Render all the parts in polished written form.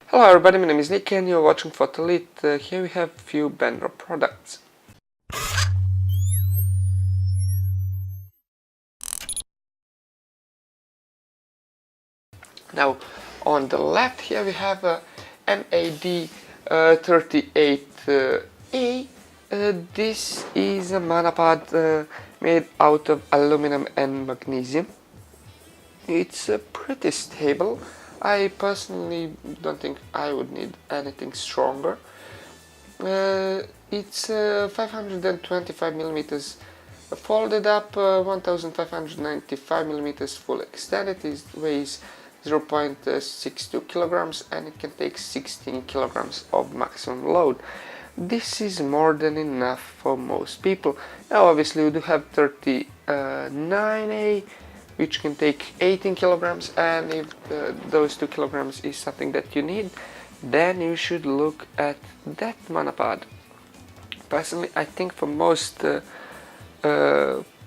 Hello everybody, my name is Nick and you're watching Leet. Here we have few BENRO products. Now on the left here we have a MAD 38A. This is a monopod made out of aluminum and magnesium. It's pretty stable. I personally don't think I would need anything stronger. It's 525 millimeters folded up, 1595 millimeters full extended. It weighs 0.62 kilograms and it can take 16 kilograms of maximum load. This is more than enough for most people. Now obviously we do have 39A, which can take 18 kilograms, and if those 2 kilograms is something that you need, then you should look at that monopod. Personally, I think for most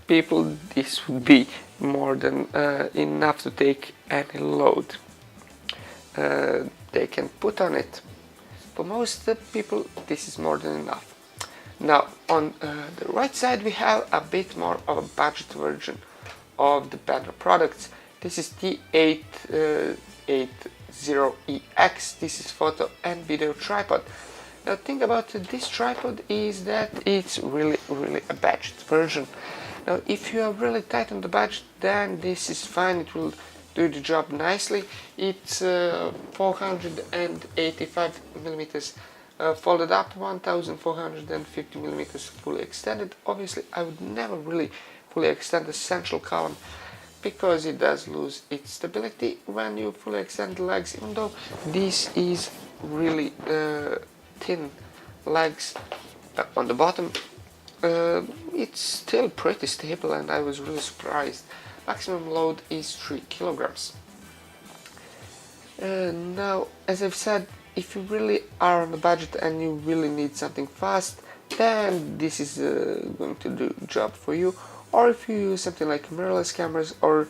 people this would be more than enough to take any load they can put on it. For most people this is more than enough. Now on the right side we have a bit more of a budget version of the BENRO products. This is T880EX. This is photo and video tripod. Now the thing about this tripod is that it's really a budget version. Now if you are really tight on the budget, then this is fine, it will do the job nicely. It's 485 millimeters folded up, 1450 millimeters fully extended. Obviously I would never really fully extend the central column because it does lose its stability when you fully extend the legs, even though this is really thin legs on the bottom. It's still pretty stable and I was really surprised. Maximum load is 3 kilograms. Now, as I've said, if you really are on a budget and you really need something fast, then this is going to do the job for you. Or if you use something like mirrorless cameras or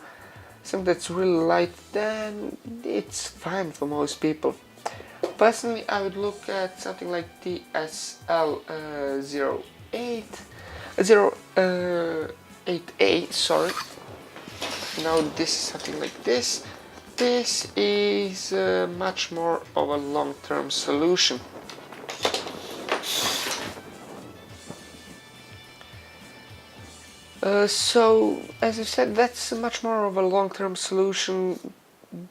something that's really light, then it's fine for most people. Personally, I would look at something like TSL08A, sorry. Now this is something like this. This is much more of a long-term solution. So, as I said, that's much more of a long-term solution.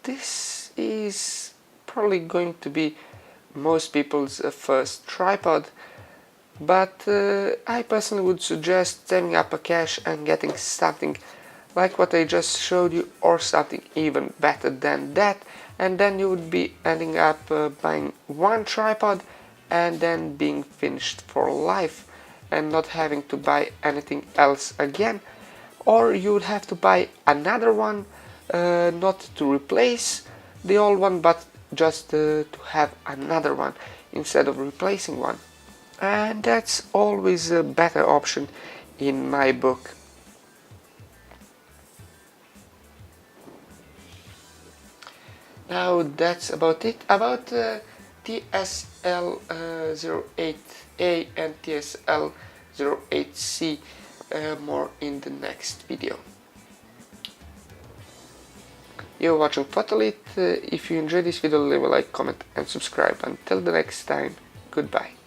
This is probably going to be most people's first tripod, but I personally would suggest saving up a cash and getting something like what I just showed you, or something even better than that, and then you would be ending up buying one tripod and then being finished for life and not having to buy anything else again. Or you would have to buy another one, not to replace the old one, but just to have another one instead of replacing one. And that's always a better option in my book. Now that's about it about TSL08A and TSL08C, more in the next video. You're watching Leet. If you enjoyed this video, leave a like, comment and subscribe. Until the next time, goodbye.